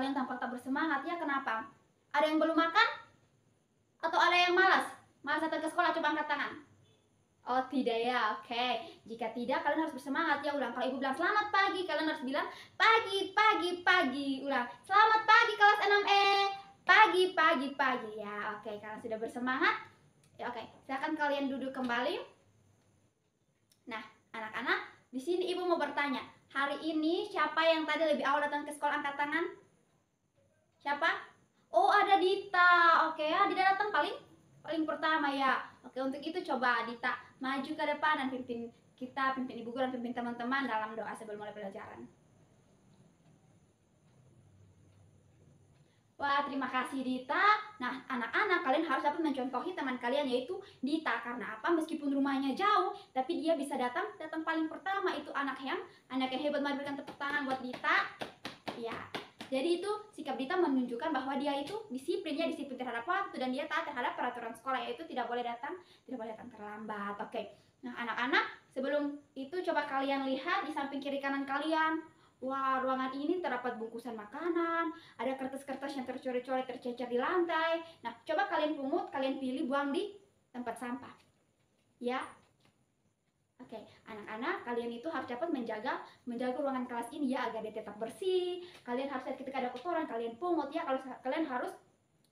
kalian tampak tak bersemangat ya, kenapa? Ada yang belum makan? Atau ada yang malas? Malas datang ke sekolah? Coba angkat tangan. Oh tidak ya, oke. Jika tidak, kalian harus bersemangat ya. Ulang, kalau ibu bilang selamat pagi, kalian harus bilang pagi, pagi, pagi. Ulang, selamat pagi kelas 6E. Pagi, pagi, pagi ya. Oke, kalian sudah bersemangat? Ya, oke, silakan kalian duduk kembali. Nah, anak-anak, di sini ibu mau bertanya. Hari ini siapa yang tadi lebih awal datang ke sekolah, angkat tangan? Siapa? Oh, ada Dita. Oke ya, Dita datang paling pertama ya. Oke, untuk itu coba Dita maju ke depan dan pimpin kita, pimpin ibu guru dan pimpin teman-teman dalam doa sebelum mulai pelajaran. Wah, terima kasih Dita. Nah, anak-anak, kalian harus dapat mencontohi teman kalian yaitu Dita. Karena apa? Meskipun rumahnya jauh, tapi dia bisa datang paling pertama. Itu anak yang hebat. Mari berikan tepuk tangan buat Dita. Ya. Jadi itu sikap Dita menunjukkan bahwa dia itu disiplin terhadap waktu dan dia taat terhadap peraturan sekolah, yaitu tidak boleh datang terlambat. Oke. Nah, anak-anak, sebelum itu coba kalian lihat di samping kiri kanan kalian. Wah, ruangan ini terdapat bungkusan makanan, ada kertas-kertas yang tercoret-coret tercecer di lantai. Nah, coba kalian pungut, kalian pilih buang di tempat sampah. Ya. Oke, anak-anak, kalian itu harus dapat menjaga ruangan kelas ini ya, agar dia tetap bersih. Kalian harus ketika ada kotoran, kalian pungut ya. Kalau kalian harus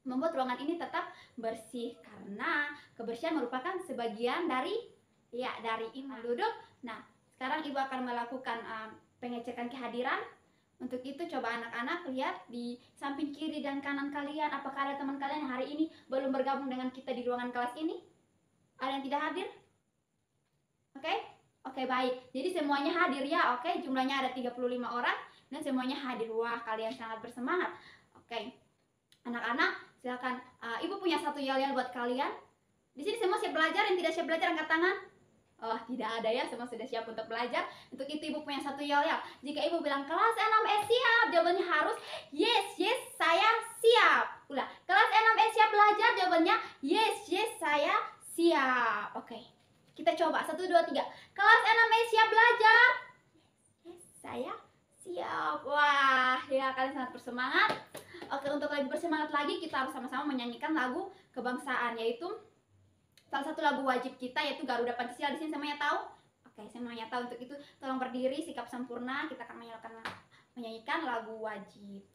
membuat ruangan ini tetap bersih, karena kebersihan merupakan sebagian dari iman. Duduk. Nah, sekarang ibu akan melakukan pengecekan kehadiran. Untuk itu coba anak-anak lihat di samping kiri dan kanan kalian, apakah ada teman kalian yang hari ini belum bergabung dengan kita di ruangan kelas ini? Ada yang tidak hadir? Oke, baik. Jadi semuanya hadir ya. Oke, jumlahnya ada 35 orang dan semuanya hadir. Wah, kalian sangat bersemangat. Oke. Anak-anak, silakan. Ibu punya satu yel-yel buat kalian. Di sini semua siap belajar, yang tidak siap belajar angkat tangan. Oh, tidak ada ya, semua sudah siap untuk belajar. Untuk itu ibu punya satu yel-yel. Jika ibu bilang kelas 6E siap, jawabannya harus yes, saya siap. Ulah, kelas 6E siap belajar, jawabannya yes, saya siap. Oke. Kita coba 1 2 3. Kelas 6E siap belajar. Yes, saya siap. Wah, ya kalian sangat bersemangat. Oke, untuk lebih bersemangat lagi kita harus sama-sama menyanyikan lagu kebangsaan, yaitu salah satu lagu wajib kita yaitu Garuda Pancasila. Di sini semuanya tahu? Oke, semuanya tahu. Untuk itu tolong berdiri, sikap sempurna. Kita akan menyanyikan lagu wajib.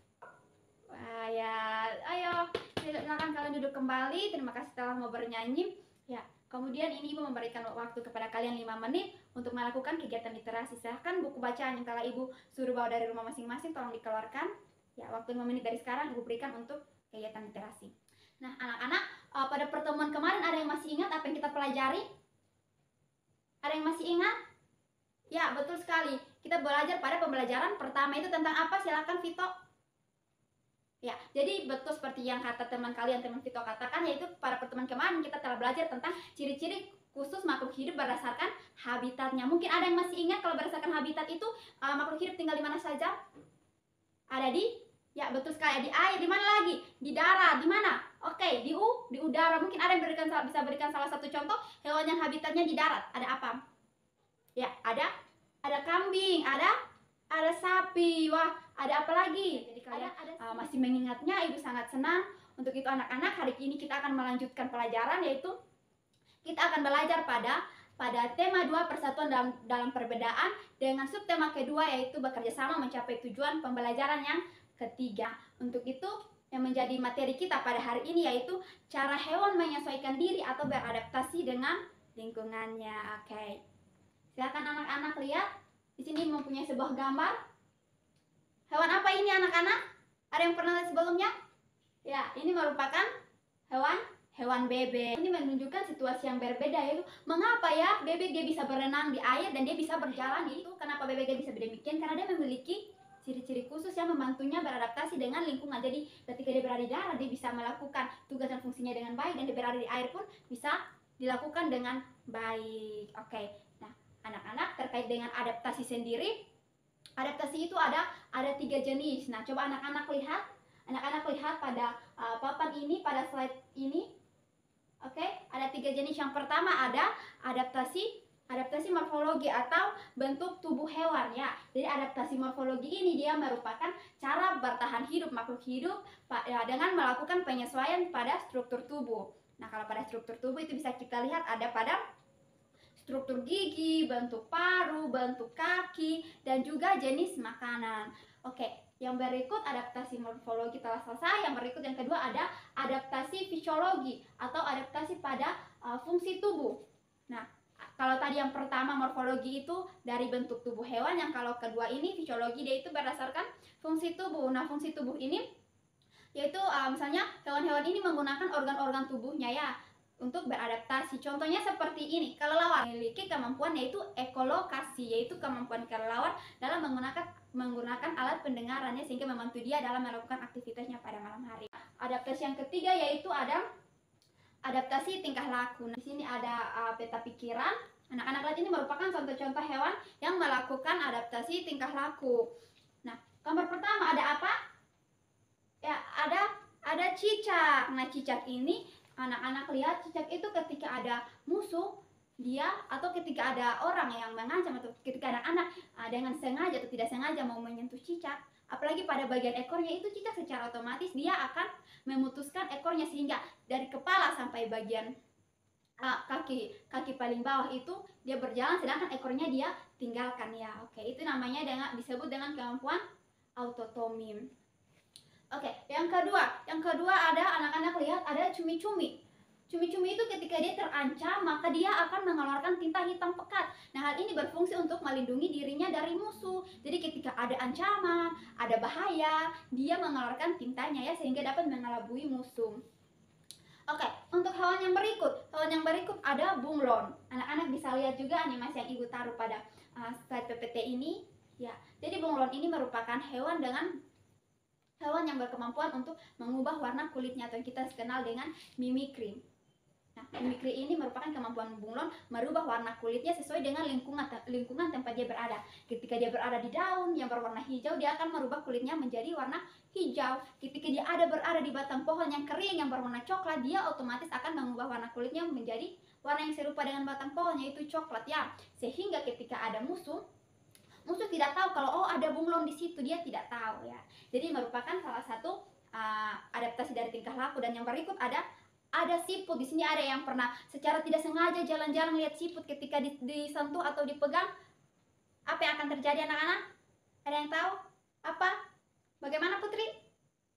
Wah, ya, ayo silakan kalian duduk kembali. Terima kasih telah mau bernyanyi. Ya. Kemudian ini ibu memberikan waktu kepada kalian 5 menit untuk melakukan kegiatan literasi. Silahkan buku bacaan yang telah ibu suruh bawa dari rumah masing-masing tolong dikeluarkan. Ya, waktu 5 menit dari sekarang ibu berikan untuk kegiatan literasi. Nah, anak-anak, pada pertemuan kemarin ada yang masih ingat apa yang kita pelajari? Ada yang masih ingat? Ya, betul sekali. Kita belajar pada pembelajaran pertama itu tentang apa? Silahkan Vito. Ya, jadi betul seperti yang kata teman Vito katakan, yaitu pada pertemuan kemarin kita telah belajar tentang ciri-ciri khusus makhluk hidup berdasarkan habitatnya. Mungkin ada yang masih ingat kalau berdasarkan habitat itu makhluk hidup tinggal di mana saja? Ada ya betul sekali, di air, di mana lagi? Di darat, di mana? Oke, di udara. Mungkin ada yang bisa berikan salah satu contoh hewan yang habitatnya di darat. Ada apa? Ya, ada kambing, ada sapi. Wah, ada apa lagi? Jadi kalian masih mengingatnya, ibu sangat senang. Untuk itu anak-anak, hari ini kita akan melanjutkan pelajaran, yaitu kita akan belajar pada tema 2 persatuan dalam perbedaan dengan subtema kedua, yaitu bekerja sama mencapai tujuan pembelajaran yang ketiga. Untuk itu yang menjadi materi kita pada hari ini yaitu cara hewan menyesuaikan diri atau beradaptasi dengan lingkungannya. Oke. Silakan anak-anak lihat. Di sini mempunyai sebuah gambar. Hewan apa ini anak-anak? Ada yang pernah lihat sebelumnya? Ya, ini merupakan hewan bebek. Ini menunjukkan situasi yang berbeda, yaitu mengapa ya bebek dia bisa berenang di air dan dia bisa berjalan. Itu kenapa bebek dia bisa demikian? Karena dia memiliki ciri-ciri khusus yang membantunya beradaptasi dengan lingkungan. Jadi ketika dia berada di darat, dia bisa melakukan tugas dan fungsinya dengan baik, dan dia berada di air pun bisa dilakukan dengan baik. Oke. Nah, anak-anak, terkait dengan adaptasi sendiri, adaptasi itu ada 3 jenis. Nah, coba anak-anak lihat pada papan ini, pada slide ini. Oke, ada 3 jenis. Yang pertama ada adaptasi adaptasi morfologi atau bentuk tubuh hewan ya. Jadi adaptasi morfologi ini dia merupakan cara bertahan hidup makhluk hidup dengan melakukan penyesuaian pada struktur tubuh. Nah, kalau pada struktur tubuh itu bisa kita lihat ada pada struktur gigi, bentuk paru, bentuk kaki, dan juga jenis makanan. Oke, yang berikut adaptasi morfologi telah selesai. Yang berikut yang kedua ada adaptasi fisiologi atau adaptasi pada fungsi tubuh. Nah, kalau tadi yang pertama morfologi itu dari bentuk tubuh hewan, yang kalau kedua ini fisiologi dia itu berdasarkan fungsi tubuh. Nah, fungsi tubuh ini yaitu misalnya hewan-hewan ini menggunakan organ-organ tubuhnya ya untuk beradaptasi. Contohnya seperti ini, kelelawar memiliki kemampuan yaitu ekolokasi, yaitu kemampuan kelelawar dalam menggunakan alat pendengarannya sehingga membantu dia dalam melakukan aktivitasnya pada malam hari. Adaptasi yang ketiga yaitu ada adaptasi tingkah laku. Nah, di sini ada peta pikiran. Anak-anak lihat ini merupakan contoh-contoh hewan yang melakukan adaptasi tingkah laku. Nah, gambar pertama ada apa? Ya, ada cicak. Nah, cicak ini anak-anak lihat cicak itu ketika ada musuh dia atau ketika ada orang yang mengancam atau ketika anak-anak dengan sengaja atau tidak sengaja mau menyentuh cicak, apalagi pada bagian ekornya itu cicak secara otomatis dia akan memutuskan ekornya sehingga dari kepala sampai bagian kaki paling bawah itu dia berjalan sedangkan ekornya dia tinggalkan ya. Oke, itu namanya disebut dengan kemampuan autotomi. Oke, yang kedua ada anak-anak lihat ada cumi-cumi. Cumi-cumi itu ketika dia terancam maka dia akan mengeluarkan tinta hitam pekat. Nah, hal ini berfungsi untuk melindungi dirinya dari musuh. Jadi ketika ada ancaman, ada bahaya, dia mengeluarkan tintanya ya sehingga dapat mengelabui musuh. Oke, untuk hewan yang berikut ada bunglon. Anak-anak bisa lihat juga animasi yang ibu taruh pada slide PPT ini. Ya, jadi bunglon ini merupakan hewan yang berkemampuan untuk mengubah warna kulitnya atau yang kita kenal dengan mimikri. Nah, mimikri ini merupakan kemampuan bunglon merubah warna kulitnya sesuai dengan lingkungan tempat dia berada. Ketika dia berada di daun yang berwarna hijau, dia akan merubah kulitnya menjadi warna hijau. Ketika dia berada di batang pohon yang kering yang berwarna coklat, dia otomatis akan mengubah warna kulitnya menjadi warna yang serupa dengan batang pohon yaitu coklat ya. Sehingga ketika ada musuh tidak tahu kalau ada bunglon di situ, dia tidak tahu ya. Jadi merupakan salah satu adaptasi dari tingkah laku. Dan yang berikut ada siput. Di sini ada yang pernah secara tidak sengaja jalan-jalan lihat siput, ketika disentuh atau dipegang, apa yang akan terjadi anak-anak? Ada yang tahu? Apa? Bagaimana Putri?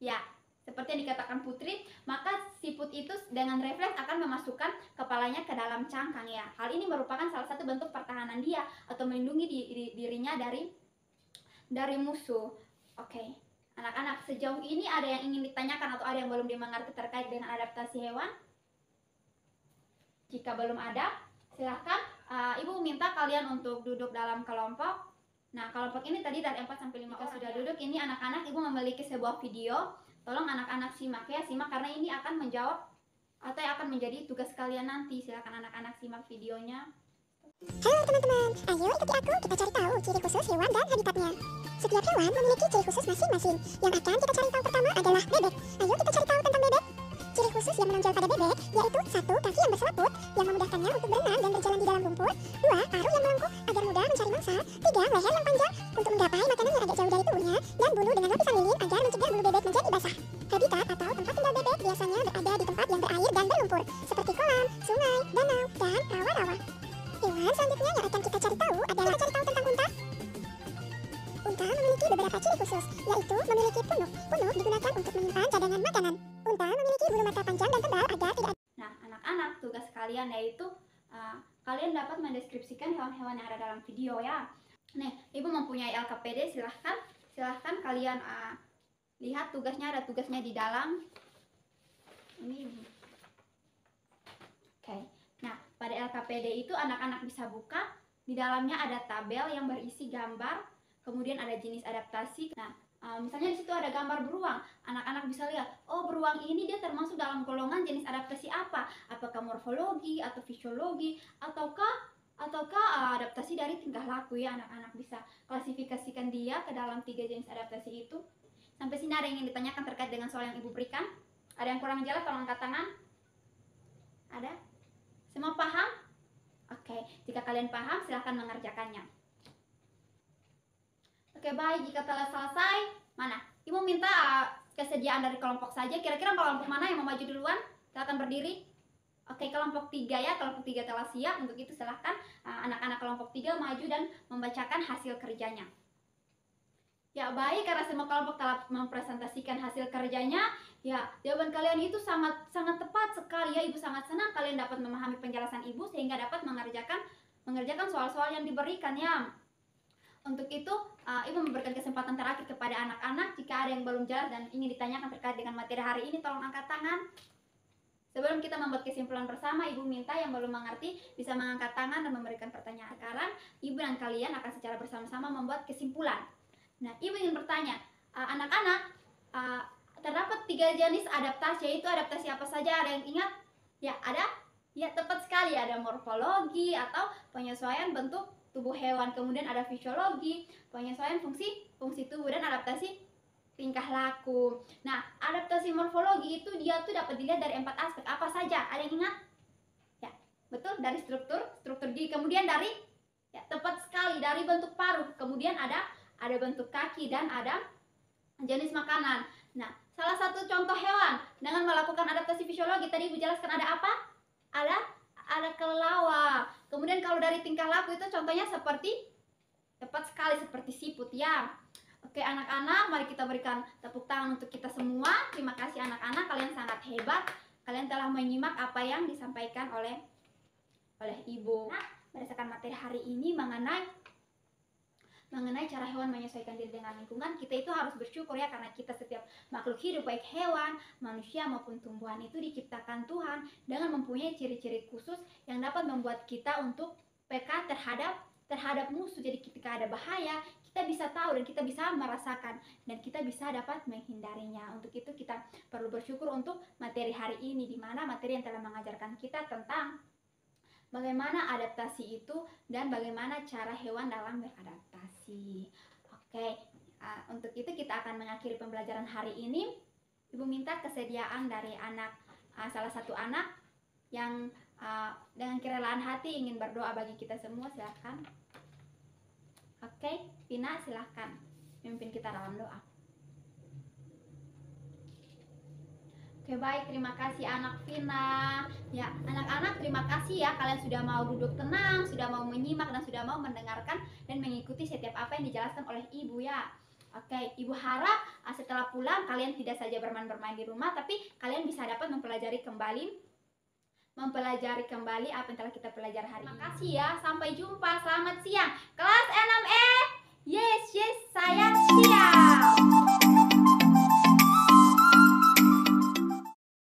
Ya, seperti yang dikatakan Putri, maka siput itu dengan refleks akan memasukkan kepalanya ke dalam cangkang ya. Hal ini merupakan salah satu bentuk pertahanan dia atau melindungi dirinya dari musuh. Oke. Anak-anak, sejauh ini ada yang ingin ditanyakan atau ada yang belum dimengerti terkait dengan adaptasi hewan? Jika belum ada, silahkan Ibu minta kalian untuk duduk dalam kelompok. Nah, kelompok ini tadi dari 4 sampai 5 orang sudah duduk. Ini anak-anak, Ibu memiliki sebuah video. Tolong anak-anak simak ya, simak karena ini akan menjawab atau yang akan menjadi tugas kalian nanti. Silakan anak-anak simak videonya. Halo teman-teman, ayo ikuti aku, kita cari tahu ciri khusus hewan dan habitatnya. Setiap hewan memiliki ciri khusus masing-masing. Yang akan kita cari tahu pertama adalah bebek. Ayo kita cari tahu tentang bebek. Ciri khusus yang menonjol pada bebek yaitu 1. Kaki yang berselaput yang memudahkannya untuk berenang dan berjalan di dalam lumpur. 2. Paruh yang melengkung agar mudah mencari mangsa. 3. Leher yang panjang untuk menggapai makanan yang agak jauh dari tubuhnya. Dan bulu dengan lapisan lilin agar mencegah bulu bebek menjadi basah. Habitat atau tempat tinggal bebek biasanya berada di tempat yang berair dan berlumpur, seperti kolam, sungai, danau, dan rawa-rawa. Hewan selanjutnya yang akan kita cari tahu adalah tentang unta. Unta memiliki beberapa ciri khusus, yaitu memiliki punuk. Punuk digunakan untuk menyimpan cadangan makanan. Unta memiliki bulu mata panjang dan tebal agar tidak. Nah, anak-anak, tugas kalian yaitu kalian dapat mendeskripsikan hewan-hewan yang ada dalam video ya. Nih, Ibu mempunyai LKPD, silahkan kalian lihat tugasnya, ada tugasnya di dalam. Ini. Oke. Nah, pada LKPD itu anak-anak bisa buka, di dalamnya ada tabel yang berisi gambar, kemudian ada jenis adaptasi. Nah, misalnya di situ ada gambar beruang, anak-anak bisa lihat, oh beruang ini dia termasuk dalam golongan jenis adaptasi apa? Apakah morfologi atau fisiologi ataukah adaptasi dari tingkah laku ya. Anak-anak bisa klasifikasikan dia ke dalam 3 jenis adaptasi itu. Sampai sini ada yang ingin ditanyakan terkait dengan soal yang Ibu berikan? Ada yang kurang jelas tolong angkat tangan. Ada? Semua paham? Oke, jika Jika kalian paham, silahkan mengerjakannya. Oke, baik. Jika telah selesai, mana? Ibu minta kesediaan dari kelompok saja. Kira-kira kelompok mana yang mau maju duluan? Silahkan berdiri. Oke, kelompok 3 ya. Kelompok 3 telah siap. Untuk itu silahkan anak-anak kelompok 3 maju dan membacakan hasil kerjanya. Ya, baik, karena semua kelompok telah mempresentasikan hasil kerjanya, ya jawaban kalian itu sangat tepat sekali ya. Ibu sangat senang kalian dapat memahami penjelasan Ibu sehingga dapat mengerjakan soal-soal yang diberikan ya. Untuk itu, Ibu memberikan kesempatan terakhir kepada anak-anak. Jika ada yang belum jelas dan ingin ditanyakan terkait dengan materi hari ini, tolong angkat tangan. Sebelum kita membuat kesimpulan bersama, Ibu minta yang belum mengerti bisa mengangkat tangan dan memberikan pertanyaan. Sekarang, Ibu dan kalian akan secara bersama-sama membuat kesimpulan. Nah, Ibu ingin bertanya, anak-anak, terdapat 3 jenis adaptasi, yaitu adaptasi apa saja? Ada yang ingat? Ya, ada? Ya, tepat sekali. Ada morfologi atau penyesuaian bentuk tubuh hewan, kemudian ada fisiologi, penyesuaian fungsi tubuh, dan adaptasi tingkah laku. Nah, adaptasi morfologi itu dia tuh dapat dilihat dari 4 aspek. Apa saja? Ada yang ingat? Ya, betul, dari struktur diri, kemudian dari, ya tepat sekali, dari bentuk paruh, kemudian ada bentuk kaki, dan ada jenis makanan. Nah, salah satu contoh hewan dengan melakukan adaptasi fisiologi tadi Ibu jelaskan ada apa? Ada kelelawar. Kemudian kalau dari tingkah laku itu contohnya seperti, tepat sekali, seperti siput ya. Oke anak-anak, mari kita berikan tepuk tangan untuk kita semua. Terima kasih anak-anak, kalian sangat hebat. Kalian telah menyimak apa yang disampaikan oleh Ibu. Nah, berdasarkan materi hari ini mengenai cara hewan menyesuaikan diri dengan lingkungan, kita itu harus bersyukur ya, karena kita setiap makhluk hidup, baik hewan, manusia maupun tumbuhan, itu diciptakan Tuhan dengan mempunyai ciri-ciri khusus yang dapat membuat kita untuk peka terhadap musuh. Jadi ketika ada bahaya, kita bisa tahu dan kita bisa merasakan dan kita bisa dapat menghindarinya. Untuk itu kita perlu bersyukur untuk materi hari ini, di mana materi yang telah mengajarkan kita tentang bagaimana adaptasi itu dan bagaimana cara hewan dalam beradaptasi. Oke, untuk itu kita akan mengakhiri pembelajaran hari ini. Ibu minta kesediaan dari salah satu anak yang dengan kerelaan hati ingin berdoa bagi kita semua. Silakan. Oke, Vina silakan memimpin kita dalam doa. Oke baik, terima kasih anak Vina. Ya, anak-anak terima kasih ya, kalian sudah mau duduk tenang, sudah mau menyimak dan sudah mau mendengarkan dan mengikuti setiap apa yang dijelaskan oleh Ibu ya. Oke, Ibu harap setelah pulang kalian tidak saja bermain-bermain di rumah, tapi kalian bisa dapat mempelajari kembali apa yang telah kita pelajari hari ini. Terima kasih ya, sampai jumpa, selamat siang. Kelas 6E, yes, saya siap.